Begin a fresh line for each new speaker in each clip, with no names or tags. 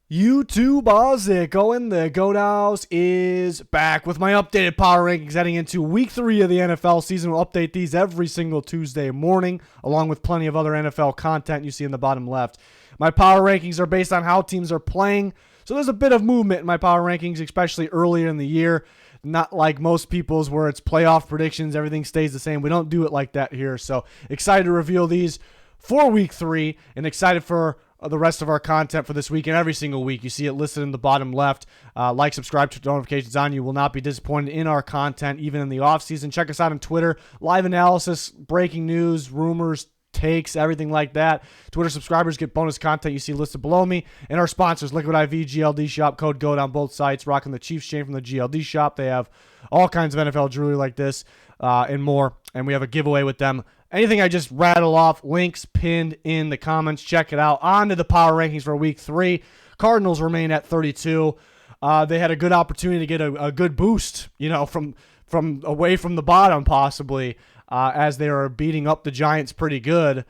YouTube, how's it going? The Goat House is back with my updated power rankings heading into week 3 of the NFL season. We'll update these every single Tuesday morning, along with plenty of other NFL content you see in the bottom left. My power rankings are based on how teams are playing, so there's a bit of movement in my power rankings, especially earlier in the year. Not like most people's where it's playoff predictions, everything stays the same. We don't do it like that here, so excited to reveal these for week 3 and excited for the rest of our content for this week and every single week. You see it listed in the bottom left. Like, subscribe to notifications on. You will not be disappointed in our content, even in the off season. Check us out on Twitter. Live analysis, breaking news, rumors, takes, everything like that. Twitter subscribers get bonus content you see listed below me. And our sponsors, Liquid IV, GLD Shop, code GOAT on both sites. Rocking the Chiefs chain from the GLD Shop. They have all kinds of NFL jewelry like this and more. And we have a giveaway with them. Anything I just rattle off, links pinned in the comments. Check it out. On to the power rankings for week 3. Cardinals remain at 32. They had a good opportunity to get a good boost, from away from the bottom possibly, as they were beating up the Giants pretty good.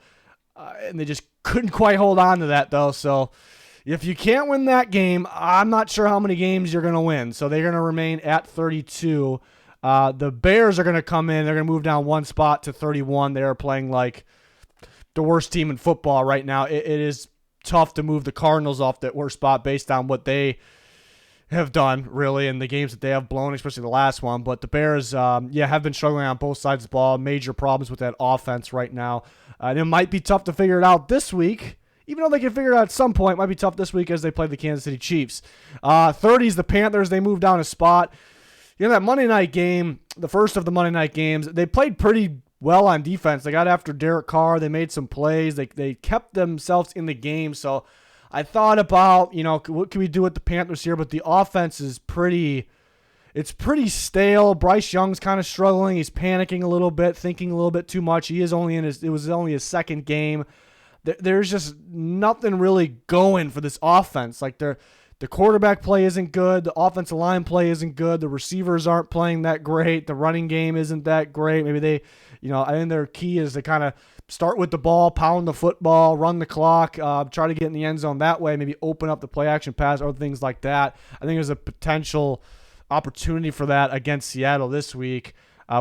And they just couldn't quite hold on to that, though. So if you can't win that game, I'm not sure how many games you're going to win. So they're going to remain at 32. The Bears are going to come in. They're going to move down one spot to 31. They are playing like the worst team in football right now. It is tough to move the Cardinals off that worst spot based on what they have done, really, and the games that they have blown, especially the last one. But the Bears, have been struggling on both sides of the ball. Major problems with that offense right now. And it might be tough to figure it out this week. Even though they can figure it out at some point, it might be tough this week as they play the Kansas City Chiefs. 30s, the Panthers, they moved down a spot. That Monday night game, the first of the Monday night games, they played pretty well on defense. They got after Derek Carr. They made some plays. They kept themselves in the game. So I thought about, what can we do with the Panthers here? But the offense is pretty stale. Bryce Young's kind of struggling. He's panicking a little bit, thinking a little bit too much. It was only his second game. There's just nothing really going for this offense. Like the quarterback play isn't good. The offensive line play isn't good. The receivers aren't playing that great. The running game isn't that great. Maybe they, I think their key is to kind of start with the ball, pound the football, run the clock, try to get in the end zone that way, maybe open up the play action pass or things like that. I think there's a potential opportunity for that against Seattle this week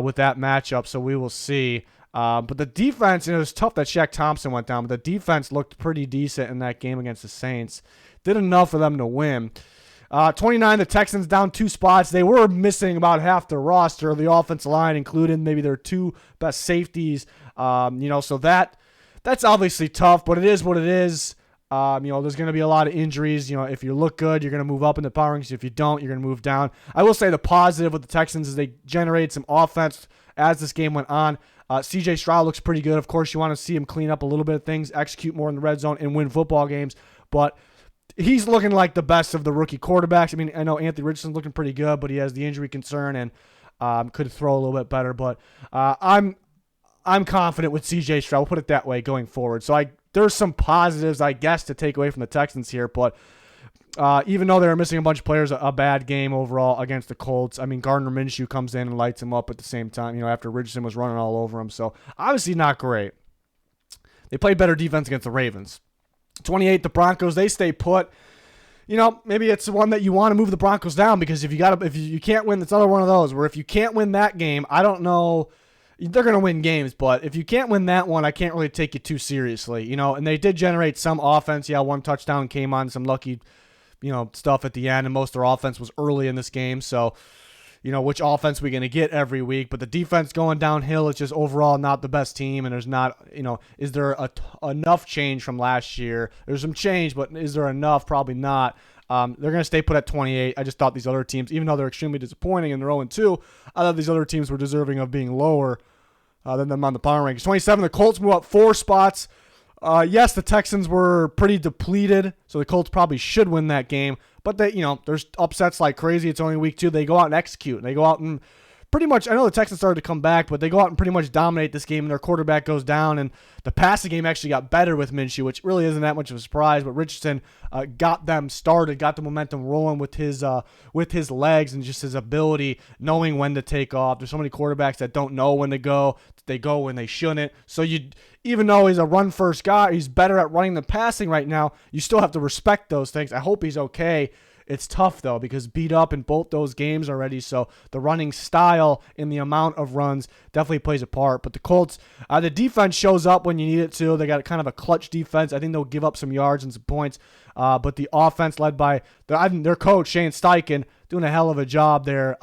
with that matchup, so we will see. But the defense, it was tough that Shaq Thompson went down, but the defense looked pretty decent in that game against the Saints. Did enough for them to win. 29, the Texans down 2 spots. They were missing about half their roster, the offensive line included, maybe their 2 best safeties. So that's obviously tough, but it is what it is. There's going to be a lot of injuries. If you look good, you're going to move up in the power rankings. If you don't, you're going to move down. I will say the positive with the Texans is they generated some offense as this game went on. CJ Stroud looks pretty good. Of course, you want to see him clean up a little bit of things, execute more in the red zone, and win football games. But he's looking like the best of the rookie quarterbacks. I mean, I know Anthony Richardson's looking pretty good, but he has the injury concern and could throw a little bit better. But I'm confident with CJ Stroud. We'll put it that way going forward. So there's some positives, I guess, to take away from the Texans here. But even though they were missing a bunch of players, a bad game overall against the Colts. I mean, Gardner Minshew comes in and lights him up at the same time, after Richardson was running all over him. So obviously not great. They played better defense against the Ravens. 28, the Broncos, they stay put. Maybe it's the one that you want to move the Broncos down because if you can't win, it's another one of those where if you can't win that game, I don't know. They're going to win games, but if you can't win that one, I can't really take you too seriously, and they did generate some offense. Yeah, 1 touchdown came on some lucky, stuff at the end, and most of their offense was early in this game. So, which offense we going to get every week, but the defense going downhill is just overall not the best team, and there's not, is there enough change from last year? There's some change, but is there enough? Probably not. They're going to stay put at 28. I just thought these other teams, even though they're extremely disappointing and they're 0-2, I thought these other teams were deserving of being lower than them on the power rankings. 27, the Colts move up 4 spots. Yes, the Texans were pretty depleted, so the Colts probably should win that game. But they, there's upsets like crazy. It's only week 2. They go out and execute. They go out and pretty much, I know the Texans started to come back, but they go out and pretty much dominate this game, and their quarterback goes down, and the passing game actually got better with Minshew, which really isn't that much of a surprise, but Richardson got them started, got the momentum rolling with his legs and just his ability, knowing when to take off. There's so many quarterbacks that don't know when to go. They go when they shouldn't. So even though he's a run-first guy, he's better at running than passing right now, you still have to respect those things. I hope he's okay. It's tough, though, because beat up in both those games already, so the running style and the amount of runs definitely plays a part. But the Colts, the defense shows up when you need it to. They got kind of a clutch defense. I think they'll give up some yards and some points, but the offense led by their coach, Shane Steichen, doing a hell of a job there,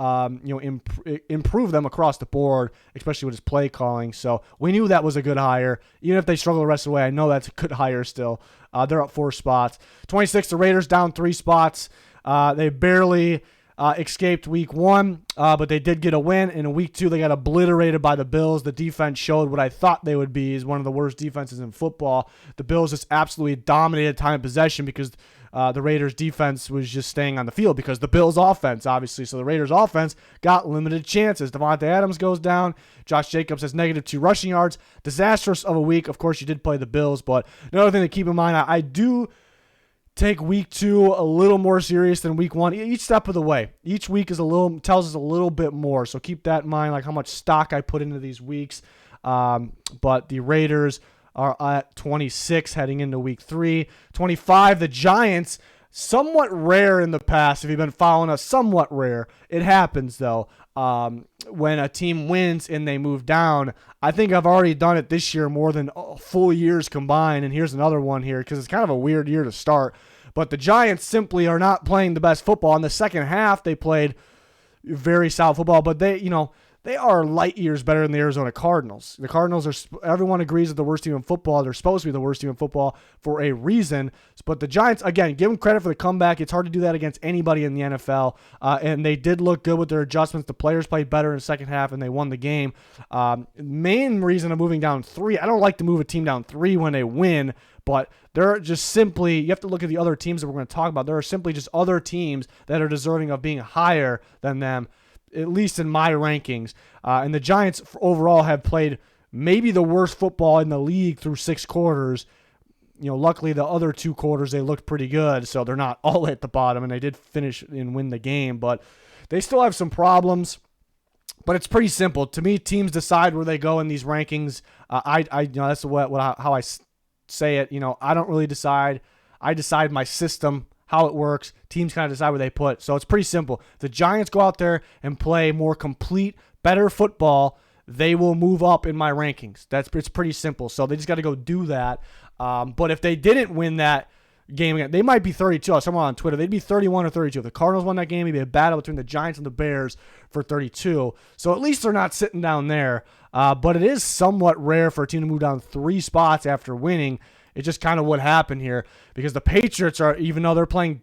improve them across the board, especially with his play calling. So we knew that was a good hire. Even if they struggle the rest of the way, I know that's a good hire still. They're up 4 spots. 26, the Raiders down 3 spots. They barely escaped week 1, but they did get a win. In week 2, they got obliterated by the Bills. The defense showed what I thought they would be, is one of the worst defenses in football. The Bills just absolutely dominated time of possession because the Raiders defense was just staying on the field because the Bills offense, obviously. So the Raiders offense got limited chances. Devontae Adams goes down. Josh Jacobs has -2 rushing yards. Disastrous of a week. Of course, you did play the Bills, but another thing to keep in mind, I do take week 2 a little more serious than week 1 each step of the way. Each week tells us a little bit more, so keep that in mind, like how much stock I put into these weeks. But the Raiders are at 26 heading into week 3. 25, the Giants, somewhat rare in the past if you've been following us, somewhat rare. It happens, though, when a team wins and they move down. I think I've already done it this year more than full years combined, and here's another one here because it's kind of a weird year to start. But the Giants simply are not playing the best football. In the second half, they played very solid football, but they are light years better than the Arizona Cardinals. The Cardinals everyone agrees that the worst team in football. They're supposed to be the worst team in football for a reason. But the Giants, again, give them credit for the comeback. It's hard to do that against anybody in the NFL. And they did look good with their adjustments. The players played better in the second half, and they won the game. Main reason of moving down 3, I don't like to move a team down 3 when they win, but they're just simply, you have to look at the other teams that we're going to talk about. There are simply just other teams that are deserving of being higher than them, at least in my rankings. And the Giants overall have played maybe the worst football in the league through 6 quarters. Luckily the other 2 quarters they looked pretty good, so they're not all at the bottom, and they did finish and win the game, but they still have some problems. But it's pretty simple. To me, teams decide where they go in these rankings. That's how I say it. I don't really decide. I decide my system, how it works. Teams kind of decide where they put. So it's pretty simple. If the Giants go out there and play more complete, better football, they will move up in my rankings. It's pretty simple. So they just got to go do that. But if they didn't win that game again, they might be 32. Someone on Twitter, they'd be 31 or 32. If the Cardinals won that game, it'd be a battle between the Giants and the Bears for 32. So at least they're not sitting down there. But it is somewhat rare for a team to move down 3 spots after winning. It's just kind of what happened here, because the Patriots are, even though they're playing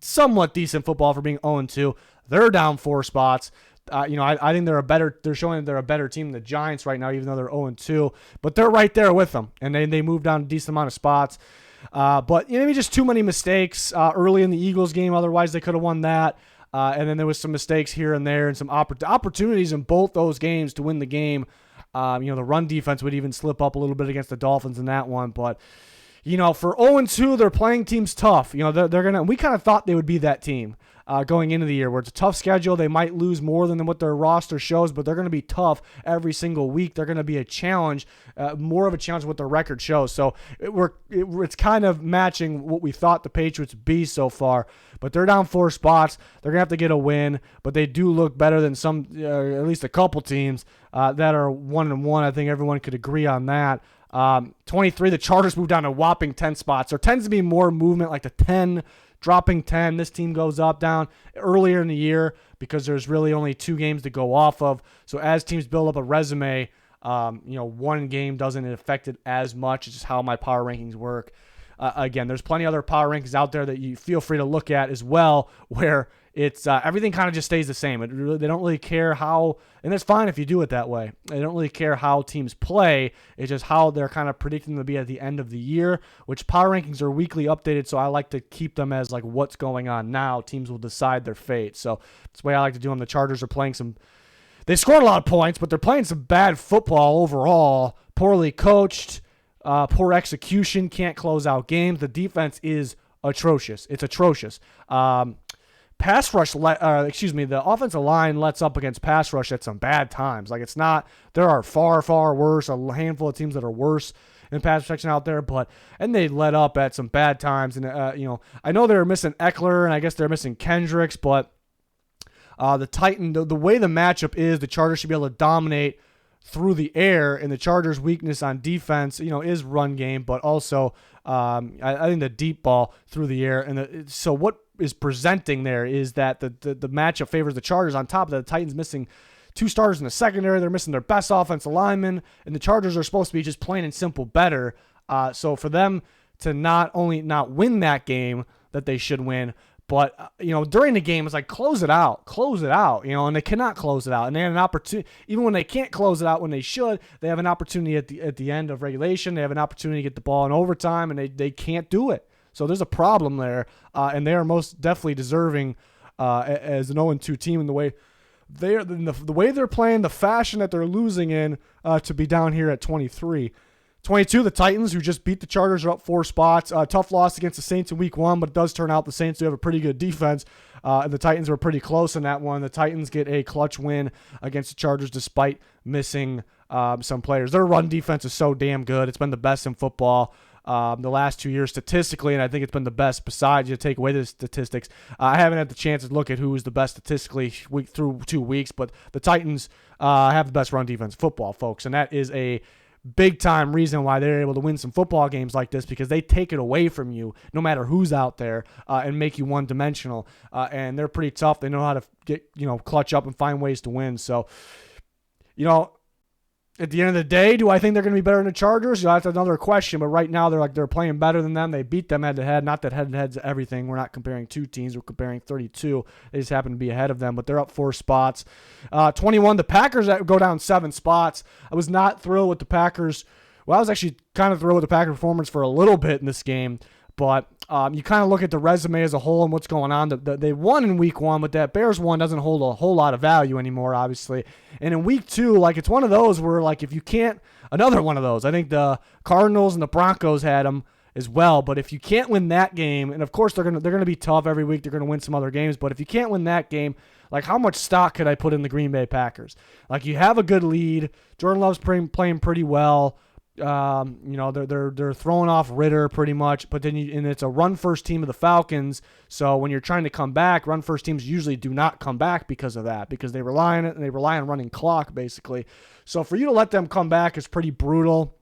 somewhat decent football for being 0-2, they're down 4 spots. I think they're showing that they're a better team than the Giants right now, even though they're 0-2, but they're right there with them, and they moved down a decent amount of spots. But maybe just too many mistakes early in the Eagles game. Otherwise, they could have won that. And then there was some mistakes here and there, and some opportunities in both those games to win the game. The run defense would even slip up a little bit against the Dolphins in that one. But, for 0-2, they're playing teams tough. We kind of thought they would be that team going into the year, where it's a tough schedule. They might lose more than what their roster shows, but they're going to be tough every single week. They're going to be a challenge, more of a challenge than what their record shows. So it's kind of matching what we thought the Patriots would be so far. But they're down 4 spots. They're going to have to get a win, but they do look better than some, at least a couple teams that are 1-1. I think everyone could agree on that. 23, the Chargers moved down a whopping 10 spots. There tends to be more movement, like the 10, dropping 10. This team goes up, down earlier in the year because there's really only 2 games to go off of. So as teams build up a resume, one game doesn't affect it as much. It's just how my power rankings work. Again, there's plenty of other power rankings out there that you feel free to look at as well, where it's everything kind of just stays the same. They don't really care how, and it's fine if you do it that way. They don't really care how teams play. It's just how they're kind of predicting them to be at the end of the year, which power rankings are weekly updated, so I like to keep them as like what's going on now. Teams will decide their fate. So that's the way I like to do them. The Chargers are playing they scored a lot of points, but they're playing some bad football overall. Poorly coached, poor execution, can't close out games. The defense is atrocious. It's atrocious. Pass rush, the offensive line lets up against pass rush at some bad times. Like, it's not, there are far, far worse, a handful of teams that are worse in pass protection out there, and they let up at some bad times. And, I know they're missing Eckler, and I guess they're missing Kendricks, but the way the matchup is, the Chargers should be able to dominate through the air, and the Chargers' weakness on defense, is run game, but also I think the deep ball through the air. And so what is presenting there is that the matchup favors the Chargers. On top of that, the Titans missing 2 starters in the secondary. They're missing their best offensive lineman, and the Chargers are supposed to be just plain and simple better. So for them to not only not win that game that they should win, but, during the game, it's like, close it out, and they cannot close it out. And they have an opportunity, even when they can't close it out when they should, they have an opportunity at the end of regulation. They have an opportunity to get the ball in overtime, and they can't do it. So there's a problem there, and they are most definitely deserving as an 0-2 team in the way the way they're playing, the fashion that they're losing in, to be down here at 23. 22, the Titans, who just beat the Chargers, are up 4 spots. Tough loss against the Saints in week 1, but it does turn out the Saints do have a pretty good defense, and the Titans were pretty close in that one. The Titans get a clutch win against the Chargers despite missing some players. Their run defense is so damn good. It's been the best in football the last 2 years statistically, and I think it's been the best besides you take away the statistics. I haven't had the chance to look at who was the best statistically through 2 weeks, but the Titans have the best run defense in football, folks, and that is a big-time reason why they're able to win some football games like this, because they take it away from you no matter who's out there and make you one-dimensional. And they're pretty tough. They know how to get, clutch up and find ways to win. So, at the end of the day, do I think they're going to be better than the Chargers? That's another question. But right now, they're playing better than them. They beat them head-to-head. Not that head-to-head's everything. We're not comparing 2 teams. We're comparing 32. They just happen to be ahead of them. But they're up 4 spots. 21, the Packers go down 7 spots. I was not thrilled with the Packers. Well, I was actually kind of thrilled with the Packers' performance for a little bit in this game. But you kind of look at the resume as a whole and what's going on. They won in week 1, but that Bears one doesn't hold a whole lot of value anymore, obviously. And in week 2, it's one of those where, if you can't, another one of those. I think the Cardinals and the Broncos had them as well. But if you can't win that game, and of course they're gonna be tough every week. They're gonna win some other games. But if you can't win that game, how much stock could I put in the Green Bay Packers? You have a good lead. Jordan Love's playing pretty well. They're throwing off Ritter pretty much, but then and it's a run-first team of the Falcons. So when you're trying to come back, run-first teams usually do not come back because of that, because they rely on it and they rely on running clock basically. So for you to let them come back is pretty brutal.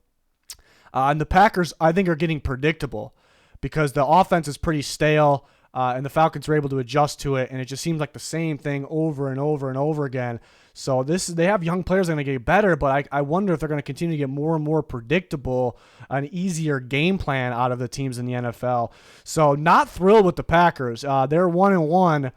And the Packers, I think, are getting predictable because the offense is pretty stale. And the Falcons are able to adjust to it, and it just seems like the same thing over and over and over again. So they have young players that are going to get better, but I wonder if they're going to continue to get more and more predictable, an easier game plan out of the teams in the NFL. So not thrilled with the Packers. They're 1-1.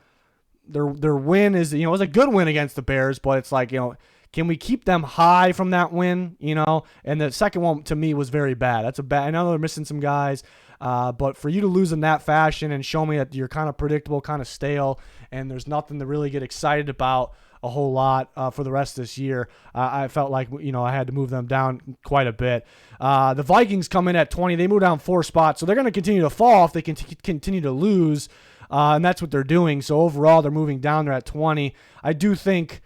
Their win is, it was a good win against the Bears, but it's can we keep them high from that win? And the second one to me was very bad. I know they're missing some guys. But for you to lose in that fashion and show me that you're kind of predictable, kind of stale, and there's nothing to really get excited about a whole lot for the rest of this year, I felt like, I had to move them down quite a bit. The Vikings come in at 20. They move down 4 spots, so they're going to continue to fall if they continue to lose, and that's what they're doing. So overall, they're moving down. They're at 20. I do think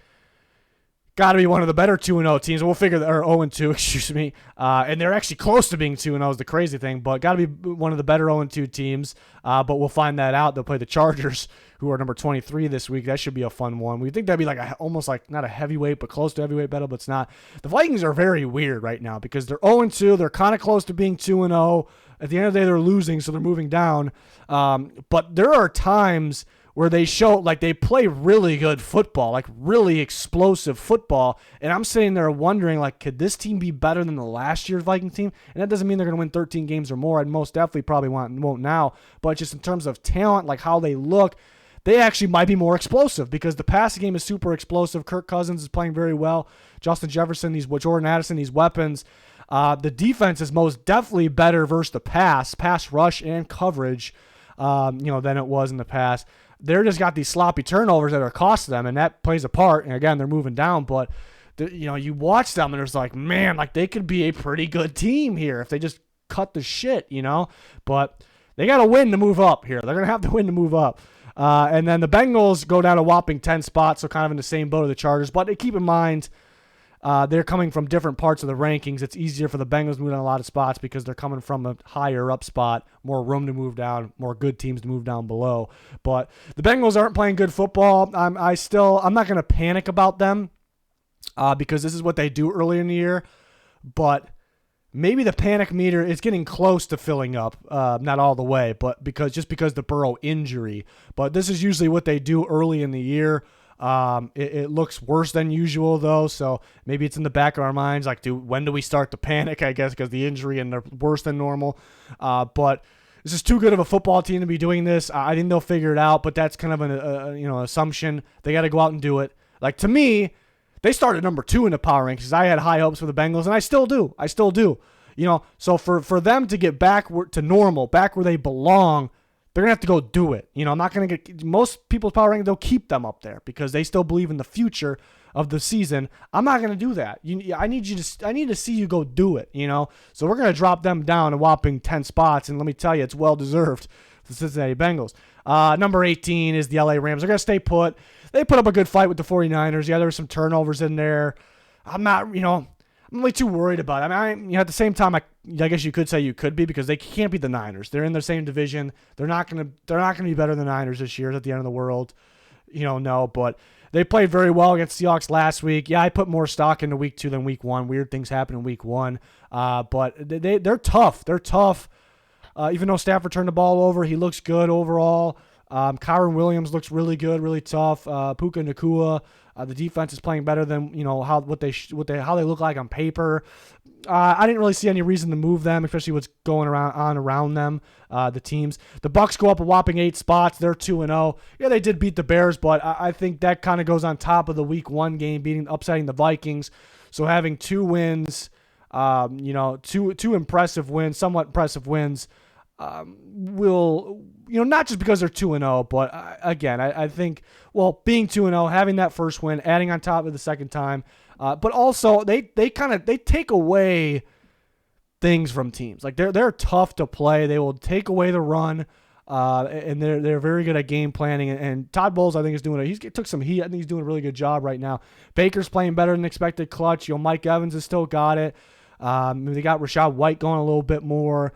got to be one of the better 2-0 teams. We'll figure that, or 0-2, excuse me. And they're actually close to being 2-0 is the crazy thing, but got to be one of the better 0-2 teams. But we'll find that out. They'll play the Chargers, who are number 23 this week. That should be a fun one. We think that'd be almost not a heavyweight, but close to heavyweight battle, but it's not. The Vikings are very weird right now because they're 0-2. They're kind of close to being 2-0. At the end of the day, they're losing, so they're moving down. But there are times where they show, they play really good football, really explosive football. And I'm sitting there wondering, could this team be better than the last year's Vikings team? And that doesn't mean they're going to win 13 games or more. I'd most definitely probably won't now. But just in terms of talent, how they look, they actually might be more explosive because the passing game is super explosive. Kirk Cousins is playing very well. Justin Jefferson, Jordan Addison, these weapons. The defense is most definitely better versus the pass rush and coverage, than it was in the past. they're just got these sloppy turnovers that are costing them, and that plays a part. And again, they're moving down, but you watch them and it's like, man, like they could be a pretty good team here if they just cut the shit, But they got to win to move up here. They're going to have to win to move up. And then the Bengals go down a whopping 10 spots, so kind of in the same boat of the Chargers. But keep in mind, they're coming from different parts of the rankings. It's easier for the Bengals to move down a lot of spots because they're coming from a higher up spot, more room to move down, more good teams to move down below. But the Bengals aren't playing good football. I'm not going to panic about them because this is what they do early in the year. But maybe the panic meter is getting close to filling up, not all the way, but because the Burrow injury. But this is usually what they do early in the year. It looks worse than usual, though, so maybe it's in the back of our minds, like, when do we start to panic, I guess, because the injury and they're worse than normal. But this is too good of a football team to be doing this. I think they'll figure it out, but that's kind of an assumption. They got to go out and do it. Like, to me, they started number 2 in the power rankings. I had high hopes for the Bengals, and I still do. So for them to get back to normal, back where they belong, they're going to have to go do it. I'm not going to get most people's power rankings, they'll keep them up there because they still believe in the future of the season. I'm not going to do that. I need to see you go do it, So we're going to drop them down a whopping 10 spots, and let me tell you, it's well-deserved for the Cincinnati Bengals. Number 18 is the LA Rams. They're going to stay put. They put up a good fight with the 49ers. Yeah, there were some turnovers in there. I'm really too worried about it. I mean, at the same time, I guess you could say you could be because they can't beat the Niners. They're in the same division. They're not gonna be better than the Niners this year. At the end of the world, no. But they played very well against the Seahawks last week. Yeah, I put more stock into week 2 than week 1. Weird things happen in week 1. But they're tough. They're tough. Even though Stafford turned the ball over, he looks good overall. Kyron Williams looks really good, really tough. Puka Nacua. The defense is playing better than how they look like on paper. I didn't really see any reason to move them, especially what's going around them. The teams, the Bucs go up a whopping 8 spots. They're 2-0. Yeah, they did beat the Bears, but I think that kind of goes on top of the Week 1 game, upsetting the Vikings. So having 2 wins, two impressive wins, somewhat impressive wins, will not just because they're 2-0, but again, I think, being 2-0, having that first win, adding on top of the second time, but also they take away things from teams. Like they're tough to play. They will take away the run, and they're very good at game planning. And Todd Bowles, I think, he took some heat. I think he's doing a really good job right now. Baker's playing better than expected clutch. Mike Evans has still got it. They got Rachaad White going a little bit more.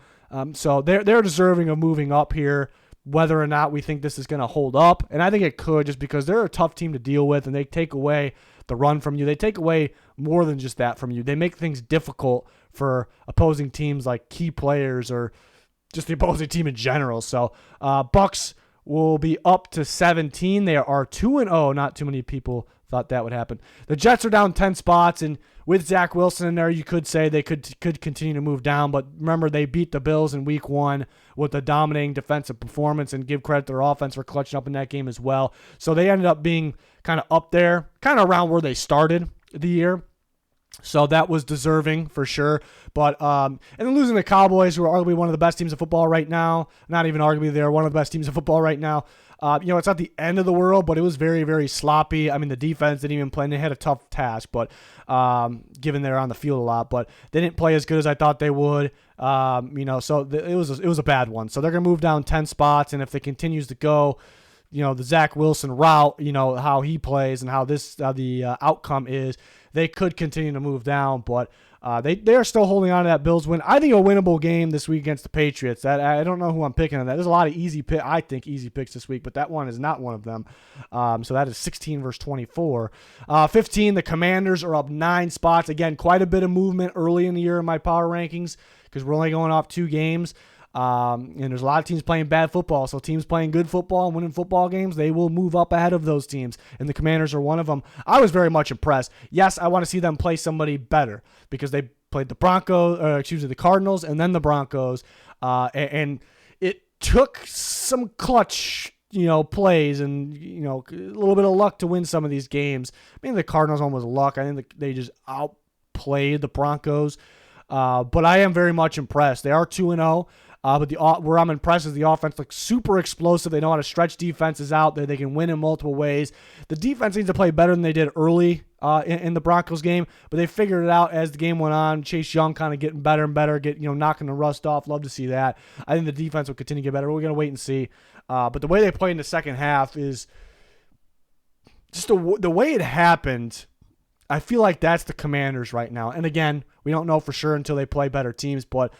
So they're deserving of moving up here, whether or not we think this is going to hold up. And I think it could, just because they're a tough team to deal with, and they take away the run from you. They take away more than just that from you. They make things difficult for opposing teams, like key players or just the opposing team in general. So Bucs will be up to 17. They are 2-0. Not too many people thought that would happen. The Jets are down 10 spots, and with Zach Wilson in there, you could say they could continue to move down. But remember, they beat the Bills in Week 1 with a dominating defensive performance, and give credit to their offense for clutching up in that game as well. So they ended up being kind of up there, kind of around where they started the year. So that was deserving for sure. But and then losing the Cowboys, who are arguably one of the best teams of football right now. Not even arguably, they're one of the best teams of football right now. It's not the end of the world, but it was very, very sloppy. I mean, the defense didn't even play, and they had a tough task, but given they're on the field a lot, but they didn't play as good as I thought they would. So it was a bad one. So they're gonna move down 10 spots, and if it continues to go, the Zach Wilson route, how he plays and how the outcome is, they could continue to move down, but they are still holding on to that Bills win. I think a winnable game this week against the Patriots. I don't know who I'm picking on that. There's a lot of easy picks this week, but that one is not one of them. So that is 16 versus 24. 15, the Commanders are up 9 spots. Again, quite a bit of movement early in the year in my power rankings because we're only going off 2 games. And there's a lot of teams playing bad football. So teams playing good football and winning football games, they will move up ahead of those teams. And the Commanders are one of them. I was very much impressed. Yes, I want to see them play somebody better because they played the Cardinals and then the Broncos. And it took some clutch, plays and, a little bit of luck to win some of these games. I mean, the Cardinals one was luck. I think they just outplayed the Broncos. But I am very much impressed. They are 2-0. But where I'm impressed is the offense looks super explosive. They know how to stretch defenses out. They can win in multiple ways. The defense needs to play better than they did early in the Broncos game, but they figured it out as the game went on. Chase Young kind of getting better and better, knocking the rust off. Love to see that. I think the defense will continue to get better. We're going to wait and see. But the way they play in the second half is just the way it happened. I feel like that's the Commanders right now. And again, we don't know for sure until they play better teams, but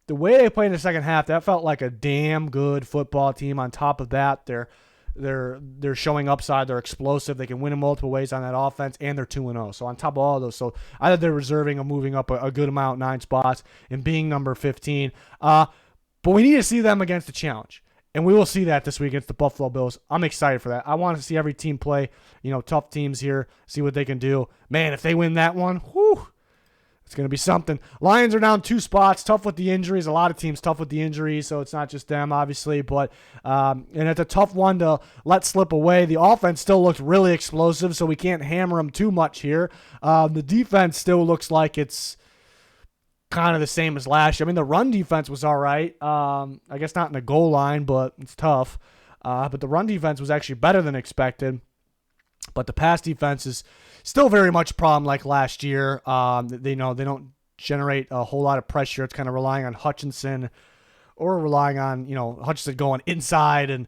the way they played in the second half, that felt like a damn good football team. On top of that, they're showing upside. They're explosive. They can win in multiple ways on that offense, and they're 2-0. So on top of all of those, so I thought they're reserving or moving up a good amount, 9 spots, and being number 15. But we need to see them against the challenge. And we will see that this week against the Buffalo Bills. I'm excited for that. I want to see every team play, tough teams here, see what they can do. Man, if they win that one, whew, it's going to be something. Lions are down 2 spots, tough with the injuries. A lot of teams tough with the injuries, so it's not just them, obviously. But and it's a tough one to let slip away. The offense still looks really explosive, so we can't hammer them too much here. The defense still looks like it's kind of the same as last year. I mean, the run defense was all right. I guess not in the goal line, but it's tough. But the run defense was actually better than expected. But the pass defense is still very much a problem like last year. They don't generate a whole lot of pressure. It's kind of relying on Hutchinson or relying on, Hutchinson going inside and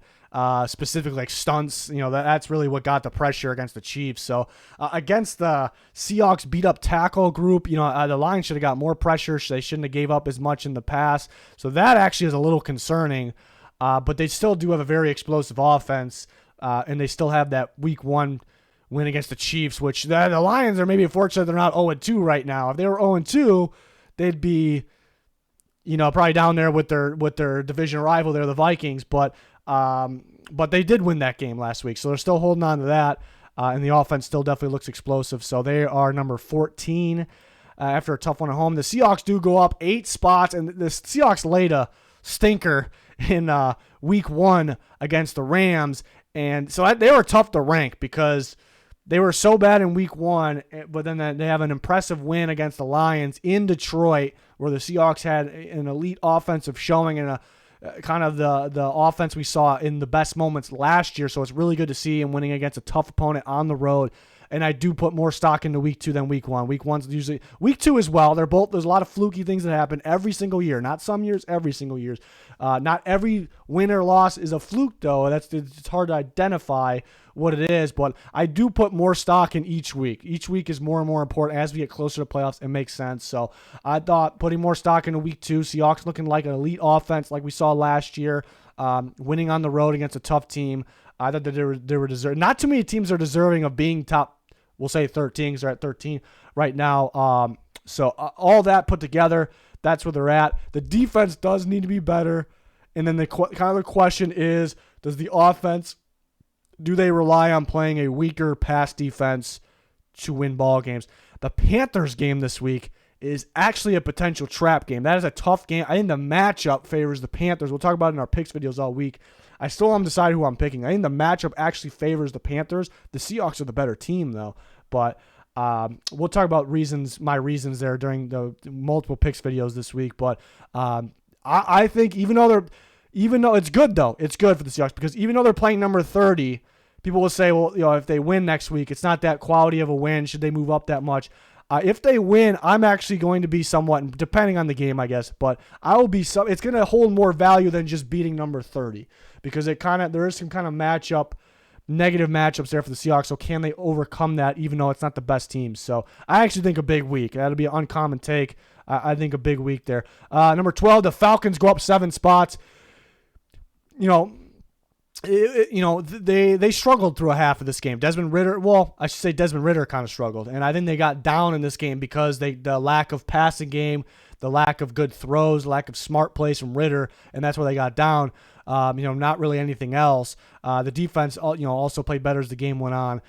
specifically like stunts. That's really what got the pressure against the Chiefs. So against the Seahawks beat up tackle group, the Lions should have got more pressure. They shouldn't have gave up as much in the pass. So that actually is a little concerning. But they still do have a very explosive offense. And they still have that week 1 win against the Chiefs, which the Lions are maybe fortunate they're not 0-2 right now. If they were 0-2, they'd be, probably down there with their division rival there, the Vikings. But they did win that game last week, so they're still holding on to that. And the offense still definitely looks explosive. So they are number 14 after a tough one at home. The Seahawks do go up 8 spots, and the Seahawks laid a stinker in week 1 against the Rams. And so they were tough to rank because they were so bad in week 1, but then they have an impressive win against the Lions in Detroit, where the Seahawks had an elite offensive showing and a kind of the offense we saw in the best moments last year. So it's really good to see him winning against a tough opponent on the road. And I do put more stock into week 2 than week 1. Week 1's usually week 2 as well. There's a lot of fluky things that happen every single year. Not some years, every single year. Not every win or loss is a fluke, though. It's hard to identify what it is. But I do put more stock in each week. Each week is more and more important as we get closer to playoffs. It makes sense. So I thought putting more stock into week 2, Seahawks looking like an elite offense like we saw last year, winning on the road against a tough team. I thought that they were deserving. Not too many teams are deserving of being top. We'll say 13, because they're at 13 right now. So all that put together, that's where they're at. The defense does need to be better. And then the question is, does the offense, do they rely on playing a weaker pass defense to win ball games? The Panthers game this week is actually a potential trap game. That is a tough game. I think the matchup favors the Panthers. We'll talk about it in our picks videos all week. I still haven't decided who I'm picking. I think the matchup actually favors the Panthers. The Seahawks are the better team, though. But we'll talk about my reasons there during the multiple picks videos this week. But I think even though it's good, though, it's good for the Seahawks, because even though they're playing number 30, people will say, well, if they win next week, it's not that quality of a win. Should they move up that much? If they win, I'm actually going to be somewhat, depending on the game, I guess, but I will be it's going to hold more value than just beating number 30, because there is some kind of negative matchups there for the Seahawks. So can they overcome that, even though it's not the best team? So I actually think a big week. That'll be an uncommon take. I think a big week there. Number 12, the Falcons go up 7 spots. They struggled through a half of this game. Desmond Ridder kind of struggled, and I think they got down in this game because the lack of passing game, the lack of good throws, lack of smart plays from Ridder, and that's where they got down. Not really anything else. The defense, also played better as the game went on.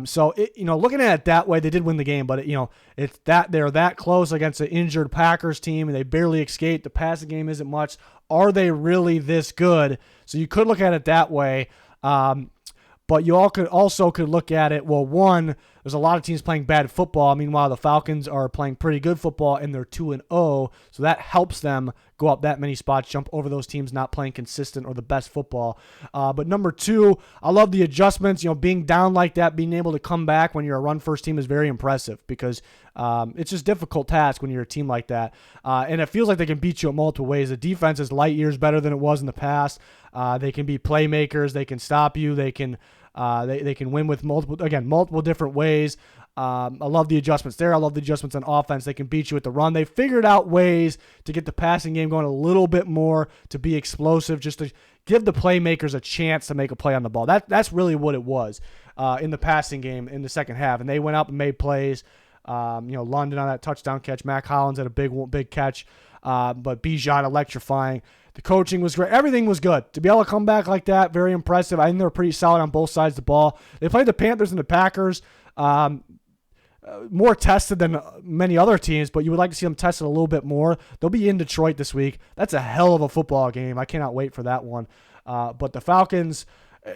So looking at it that way, they did win the game, but it's that they're that close against an injured Packers team, and they barely escaped. The passing game isn't much. Are they really this good? So you could look at it that way. But you all could look at it. Well, one, there's a lot of teams playing bad football. Meanwhile, the Falcons are playing pretty good football, and they're 2-0, so that helps them go up that many spots, jump over those teams not playing consistent or the best football. But number 2, I love the adjustments. Being down like that, being able to come back when you're a run-first team is very impressive because it's just a difficult task when you're a team like that. And it feels like they can beat you in multiple ways. The defense is light years better than it was in the past. They can be playmakers. They can stop you. They can win with multiple different ways. I love the adjustments there. I love the adjustments on offense. They can beat you at the run. They figured out ways to get the passing game going a little bit more, to be explosive, just to give the playmakers a chance to make a play on the ball. That's really what it was in the passing game in the second half. And they went up and made plays. London on that touchdown catch. Mac Hollins had a big catch. But Bijan electrifying. The coaching was great. Everything was good. To be able to come back like that, very impressive. I think they were pretty solid on both sides of the ball. They played the Panthers and the Packers. More tested than many other teams, but you would like to see them tested a little bit more. They'll be in Detroit this week. That's a hell of a football game. I cannot wait for that one. But the Falcons,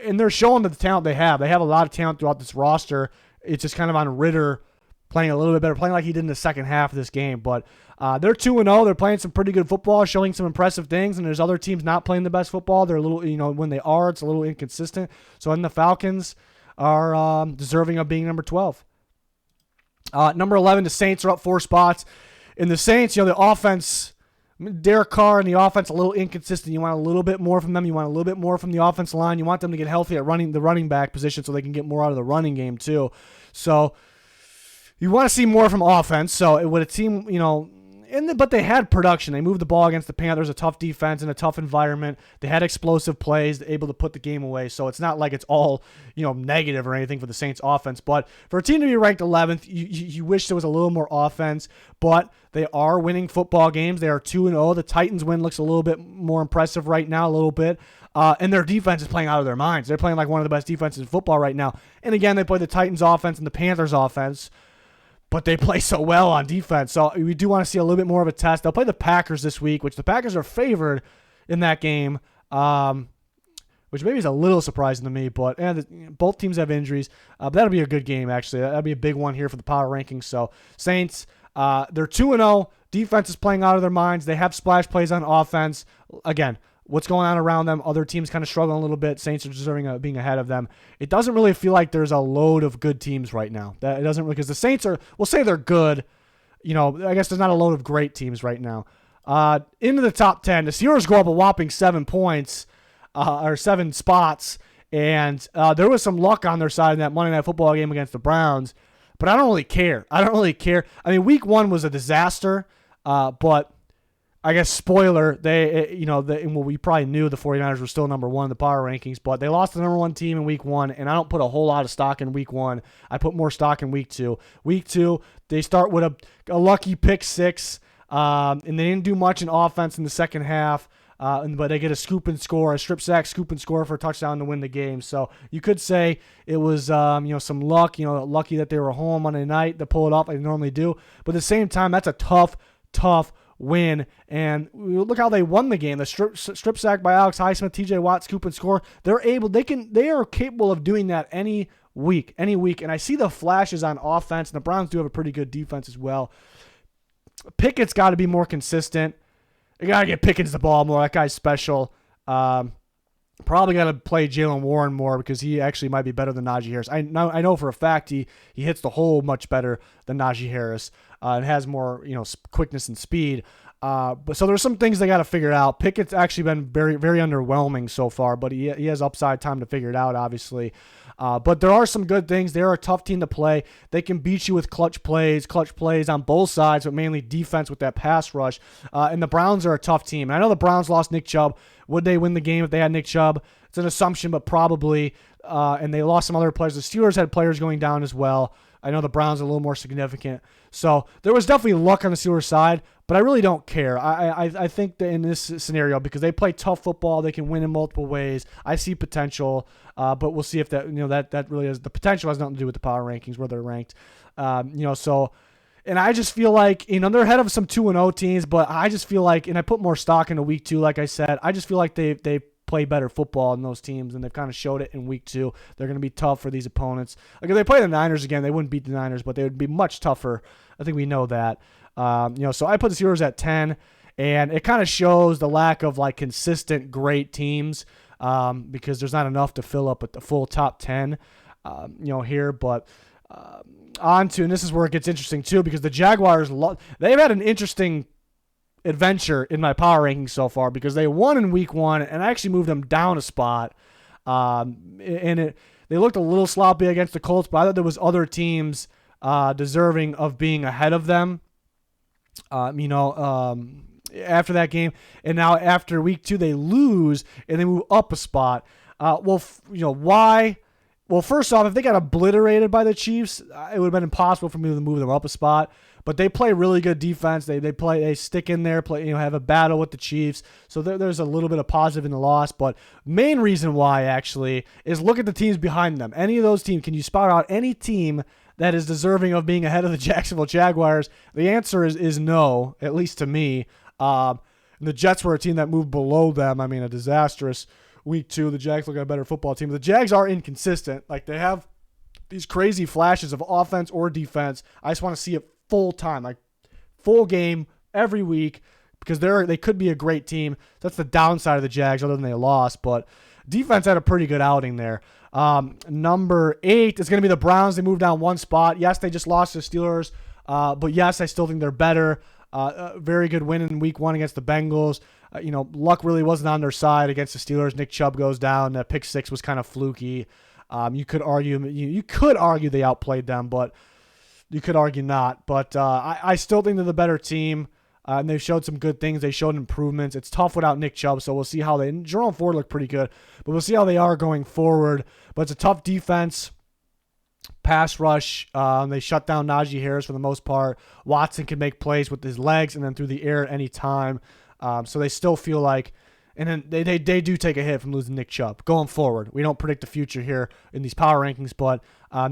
and they're showing the talent they have. They have a lot of talent throughout this roster. It's just kind of on Ritter playing a little bit better, playing like he did in the second half of this game. But they're 2-0. They're playing some pretty good football, showing some impressive things, and there's other teams not playing the best football. They're a little, when they are, it's a little inconsistent. So then the Falcons are deserving of being number 12. Number 11, the Saints are up 4 spots. In the Saints, the offense, Derek Carr and the offense a little inconsistent. You want a little bit more from them. You want a little bit more from the offensive line. You want them to get healthy at the running back position so they can get more out of the running game too. So you want to see more from offense. So it would seem, but they had production. They moved the ball against the Panthers, a tough defense in a tough environment. They had explosive plays, able to put the game away. So it's not like it's all, negative or anything for the Saints offense. But for a team to be ranked 11th, you wish there was a little more offense. But they are winning football games. They are 2-0. The Titans win looks a little bit more impressive right now, a little bit. And their defense is playing out of their minds. They're playing like one of the best defenses in football right now. And again, they play the Titans offense and the Panthers offense. But they play so well on defense. So we do want to see a little bit more of a test. They'll play the Packers this week, which the Packers are favored in that game, which maybe is a little surprising to me. But both teams have injuries. But that'll be a good game, actually. That'll be a big one here for the power rankings. So Saints, they're 2-0. Defense is playing out of their minds. They have splash plays on offense. Again, what's going on around them? Other teams kind of struggling a little bit. Saints are deserving of being ahead of them. It doesn't really feel like there's a load of good teams right now. That it doesn't really, because the Saints we'll say they're good. I guess there's not a load of great teams right now. Into the top 10, the Steelers go up a whopping 7 points, or 7 spots, and there was some luck on their side in that Monday Night Football game against the Browns. But I don't really care. Week 1 was a disaster, but I guess spoiler, we probably knew the 49ers were still number 1 in the power rankings, but they lost the number 1 team in week 1, and I don't put a whole lot of stock in week 1. I put more stock in week 2. Week 2, they start with a lucky pick 6, and they didn't do much in offense in the second half, but they get a strip sack, scoop and score for a touchdown to win the game. So you could say it was, some luck, lucky that they were home Monday night to pull it off like they normally do. But at the same time, that's a tough win, and look how they won the game. The strip sack by Alex Highsmith, TJ Watt, scoop and score. They are capable of doing that any week, and I see the flashes on offense, and the Browns do have a pretty good defense as well. Pickett's got to be more consistent. You got to get Pickens the ball more. That guy's special. Probably got to play Jalen Warren more because he actually might be better than Najee Harris. I know for a fact he hits the hole much better than Najee Harris and has more quickness and speed. But so there's some things they got to figure out. Pickett's actually been very, very underwhelming so far, but he has upside time to figure it out, obviously. But there are some good things. They're a tough team to play. They can beat you with clutch plays on both sides, but mainly defense with that pass rush. And the Browns are a tough team. And I know the Browns lost Nick Chubb. Would they win the game if they had Nick Chubb? It's an assumption, but probably. And they lost some other players. The Steelers had players going down as well. I know the Browns are a little more significant. So there was definitely luck on the Steelers side, but I really don't care. I think that in this scenario, because they play tough football, they can win in multiple ways. I see potential, but we'll see if that really is. The potential has nothing to do with the power rankings, where they're ranked. So, and I just feel like, they're ahead of some 2-0 teams, but I just feel like, and I put more stock into week 2, like I said, I just feel like they play better football than those teams, and they've kind of showed it in week 2. They're going to be tough for these opponents. Like if they play the Niners again, they wouldn't beat the Niners, but they would be much tougher. I think we know that. So I put the Steelers at 10, and it kind of shows the lack of like consistent great teams because there's not enough to fill up with the full top 10, here. But on to, and this is where it gets interesting too, because the Jaguars, they've had an interesting adventure in my power rankings so far because they won in week 1, and I actually moved them down a spot. They looked a little sloppy against the Colts, but I thought there was other teams deserving of being ahead of them. After that game, and now after week 2 they lose and they move up a spot. Why? Well, first off, if they got obliterated by the Chiefs, it would have been impossible for me to move them up a spot. But they play really good defense. They stick in there, have a battle with the Chiefs. So there's a little bit of positive in the loss. But main reason why actually is look at the teams behind them. Any of those teams, can you spot out any team that is deserving of being ahead of the Jacksonville Jaguars? The answer is no, at least to me. The Jets were a team that moved below them. I mean, a disastrous week 2. The Jags look like a better football team. The Jags are inconsistent. Like they have these crazy flashes of offense or defense. I just want to see it full time, like full game every week, because they could be a great team. That's the downside of the Jags, other than they lost. But defense had a pretty good outing there. Number 8 is going to be the Browns. They moved down one spot. Yes, they just lost to the Steelers, but yes, I still think they're better. A very good win in week 1 against the Bengals. Luck really wasn't on their side against the Steelers. Nick Chubb goes down. That pick 6 was kind of fluky. You could argue they outplayed them, but you could argue not. But I still think they're the better team. And they've showed some good things. They showed improvements. It's tough without Nick Chubb, so we'll see how Jerome Ford looked pretty good, but we'll see how they are going forward. But it's a tough defense. Pass rush. They shut down Najee Harris for the most part. Watson can make plays with his legs and then through the air at any time. So they still feel like, and then they do take a hit from losing Nick Chubb going forward. We don't predict the future here in these power rankings, but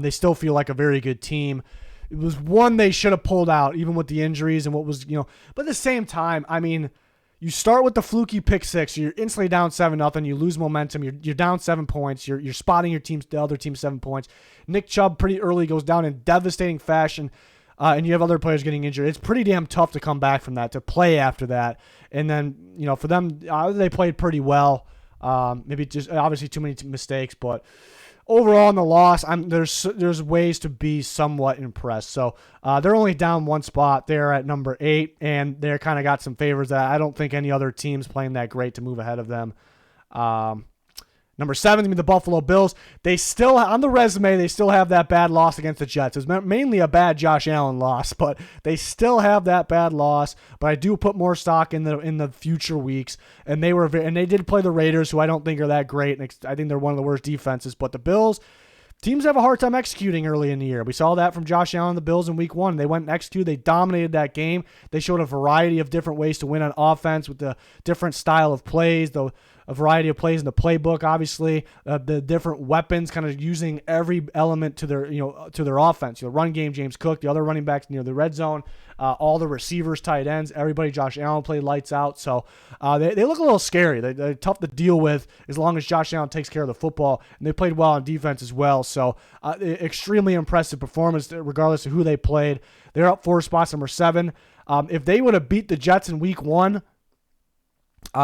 they still feel like a very good team. It was one they should have pulled out, even with the injuries and what was, but at the same time, I mean, you start with the fluky pick 6, you're instantly down 7-0, you lose momentum, you're down 7 points, you're spotting the other team 7 points. Nick Chubb pretty early goes down in devastating fashion, and you have other players getting injured. It's pretty damn tough to come back from that, to play after that. And then, for them, they played pretty well. Maybe just obviously too many mistakes, but overall in the loss, there's ways to be somewhat impressed. So they're only down one spot. They're at number 8, and they're kind of got some favors that I don't think any other team's playing that great to move ahead of them. Number 7 is going to be the Buffalo Bills. They still, on the resume, they still have that bad loss against the Jets. It's mainly a bad Josh Allen loss, but they still have that bad loss. But I do put more stock in the future weeks, and they did play the Raiders, who I don't think are that great, and I think they're one of the worst defenses. But the Bills, teams have a hard time executing early in the year. We saw that from Josh Allen and the Bills in week 1. They went and executed. They dominated that game. They showed a variety of different ways to win on offense with the different style of plays, a variety of plays in the playbook, obviously, the different weapons, kind of using every element to their offense. Run game, James Cook, the other running backs near the red zone, all the receivers, tight ends, everybody. Josh Allen played lights out. So they look a little scary. They're tough to deal with as long as Josh Allen takes care of the football, and they played well on defense as well. So extremely impressive performance regardless of who they played. They're up 4 spots, number 7. If they would have beat the Jets in week 1,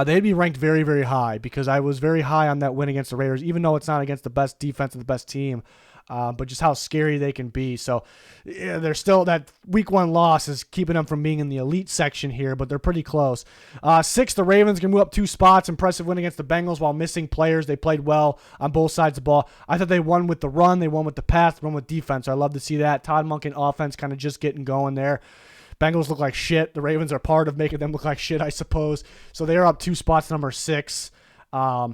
they'd be ranked very, very high, because I was very high on that win against the Raiders, even though it's not against the best defense and the best team, but just how scary they can be. So yeah, they're still, that week 1 loss is keeping them from being in the elite section here, but they're pretty close. 6, the Ravens can move up 2 spots. Impressive win against the Bengals while missing players. They played well on both sides of the ball. I thought they won with the run, they won with the pass, they won with defense. So I love to see that. Todd Monken offense kind of just getting going there. Bengals look like shit. The Ravens are part of making them look like shit, I suppose. So they are up 2 spots, number 6. I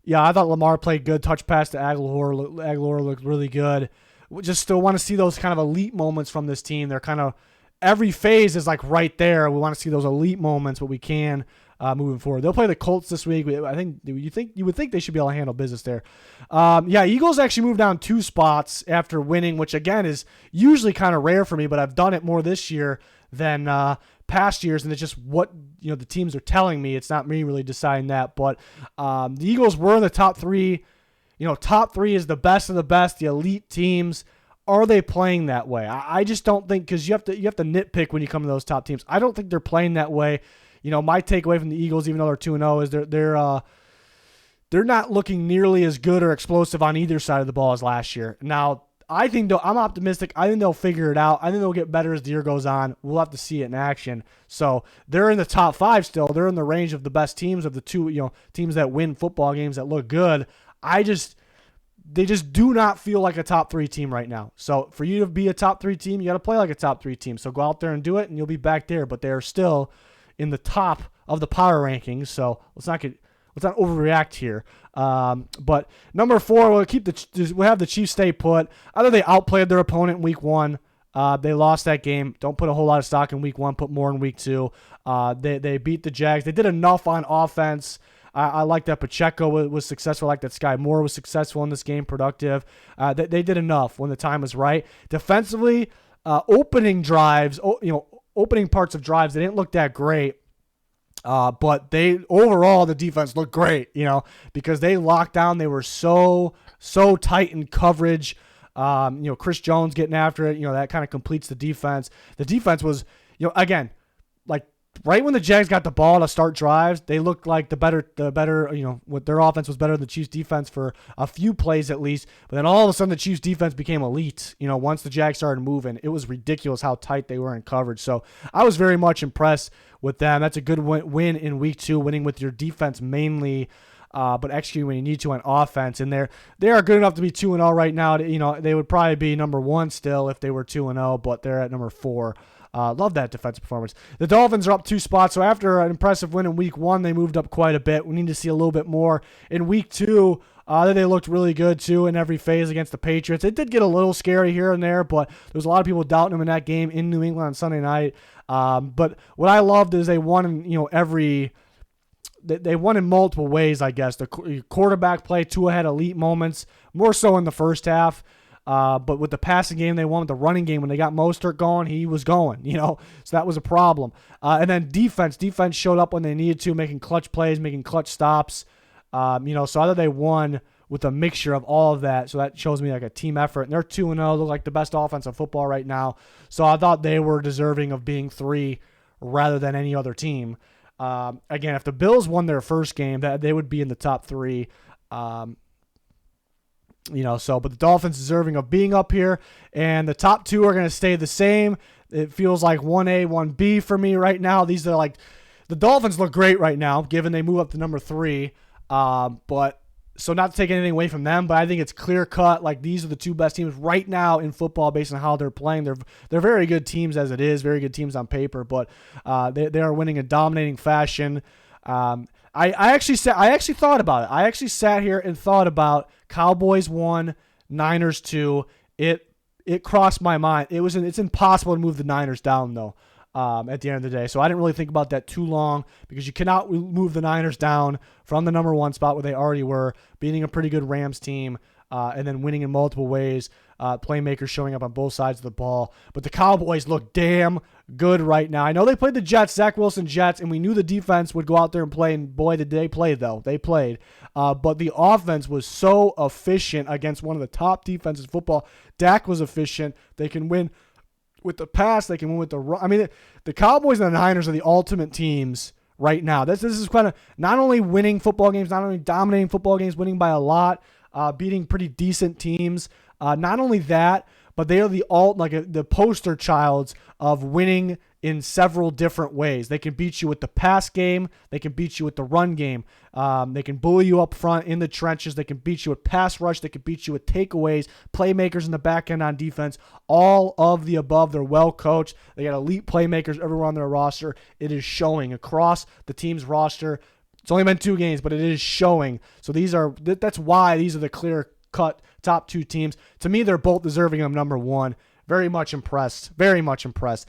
thought Lamar played good. Touch pass to Aguilar looked really good. We just still want to see those kind of elite moments from this team. They're kind of, every phase is like right there. We want to see those elite moments, but we can moving forward. They'll play the Colts this week. I think you would think they should be able to handle business there. Eagles actually moved down 2 spots after winning, which again is usually kind of rare for me, but I've done it more this year than past years, and it's just what the teams are telling me. It's not me really deciding that, but the Eagles were in the top three. Top three is the best of the best, the elite teams. Are they playing that way? I just don't think, because you have to nitpick when you come to those top teams. I don't think they're playing that way. My takeaway from the Eagles, even though they're 2-0, is they're not looking nearly as good or explosive on either side of the ball as last year. Now, I think I'm optimistic. I think they'll figure it out. I think they'll get better as the year goes on. We'll have to see it in action. So they're in the top 5 still. They're in the range of the best teams of the two, teams that win football games that look good. They just do not feel like a top 3 team right now. So for you to be a top 3 team, you got to play like a top 3 team. So go out there and do it, and you'll be back there. But they are still in the top of the power rankings. So let's not overreact here. But number 4, we'll have the Chiefs stay put. I thought they outplayed their opponent in week 1. They lost that game. Don't put a whole lot of stock in week 1. Put more in week 2. They beat the Jags. They did enough on offense. I like that Pacheco was successful. I like that Sky Moore was successful in this game, productive. They did enough when the time was right. Defensively, opening parts of drives, they didn't look that great. But overall the defense looked great, because they locked down. They were so tight in coverage. Chris Jones getting after it, that kind of completes the defense. The defense was, again, like right when the Jags got the ball to start drives, they looked like the better, what their offense was better than the Chiefs defense for a few plays at least. But then all of a sudden the Chiefs defense became elite. Once the Jags started moving, it was ridiculous how tight they were in coverage. So I was very much impressed with them. That's a good win in week 2, winning with your defense mainly, but executing when you need to on offense. And they are good enough to be 2-0 right now. They would probably be number 1 still if they were 2-0, but they're at number 4. Love that defensive performance. The Dolphins are up 2 spots, so after an impressive win in week 1, they moved up quite a bit. We need to see a little bit more. In week 2, they looked really good, too, in every phase against the Patriots. It did get a little scary here and there, but there was a lot of people doubting them in that game in New England on Sunday night. But what I loved is they won in, they won in multiple ways, I guess. The quarterback play, Tua had elite moments, more so in the first half. But with the passing game, they won. With the running game, when they got Mostert going, he was going, so that was a problem. And then defense showed up when they needed to, making clutch plays, making clutch stops. So I thought they won with a mixture of all of that. So that shows me like a team effort. And they're 2-0, look like the best offense of football right now. So I thought they were deserving of being 3 rather than any other team. Again, if the Bills won their first game, that they would be in the top 3. But the Dolphins deserving of being up here, and the top 2 are going to stay the same. It feels like 1A, 1B for me right now. These are like, the Dolphins look great right now, given they move up to number 3. But so not to take anything away from them, but I think it's clear cut. Like, these are the 2 best teams right now in football based on how they're playing. They're very good teams as it is, very good teams on paper, but they are winning in dominating fashion. I actually thought about it. I actually sat here and thought about Cowboys 1, Niners 2. It crossed my mind. It's impossible to move the Niners down though. At the end of the day. So I didn't really think about that too long, because you cannot move the Niners down from the number 1 spot where they already were, beating a pretty good Rams team, and then winning in multiple ways, playmakers showing up on both sides of the ball. But the Cowboys look damn good right now. I know they played the Jets, Zach Wilson Jets, and we knew the defense would go out there and play, and boy, did they play, though. They played. But the offense was so efficient against one of the top defenses in football. Dak was efficient. They can win with the pass, they can win with the run. I mean, the Cowboys and the Niners are the ultimate teams right now. This is kind of not only winning football games, not only dominating football games, winning by a lot, beating pretty decent teams. Not only that, but they are the poster childs of winning in several different ways. They can beat you with the pass game. They can beat you with the run game. They can bully you up front in the trenches. They can beat you with pass rush. They can beat you with takeaways, playmakers in the back end on defense. All of the above. They're well coached. They got elite playmakers everywhere on their roster. It is showing across the team's roster. It's only been 2 games, but it is showing. So that's why these are the clear-cut top 2 teams. To me, they're both deserving of number 1. Very much impressed. Very much impressed.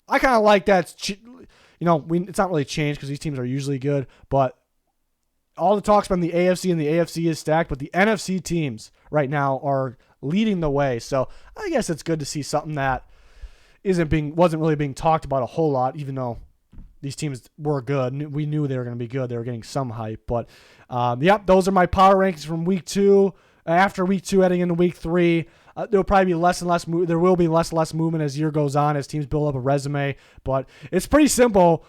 I kind of like that. It's not really changed because these teams are usually good, but all the talk's been the AFC, and the AFC is stacked, but the NFC teams right now are leading the way. So I guess it's good to see something that wasn't really being talked about a whole lot, even though these teams were good. We knew they were going to be good. They were getting some hype. But, those are my power rankings from week 2. After week 2, heading into week 3, there will probably be less and less. There will be less and less movement as year goes on, as teams build up a resume. But it's pretty simple.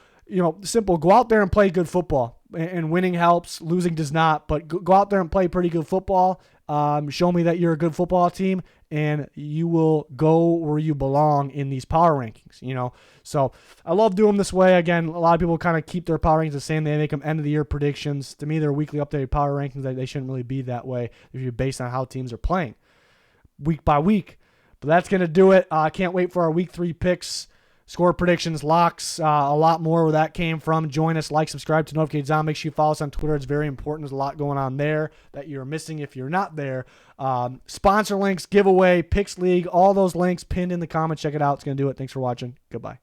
Simple. Go out there and play good football. And winning helps. Losing does not. But go out there and play pretty good football. Show me that you're a good football team, and you will go where you belong in these power rankings. So I love doing them this way. Again, a lot of people kind of keep their power rankings the same. They make them end of the year predictions. To me, they're weekly updated power rankings. They shouldn't really be that way if you're based on how teams are playing week by week. But that's going to do it. I can't wait for our week 3 picks, score predictions, locks, a lot more where that came from. Join us, like, subscribe to notifications on. Make sure you follow us on Twitter. It's very important. There's a lot going on there that you're missing if you're not there. Sponsor links, giveaway, picks league, all those links pinned in the comments. Check it out. It's going to do it. Thanks for watching. Goodbye.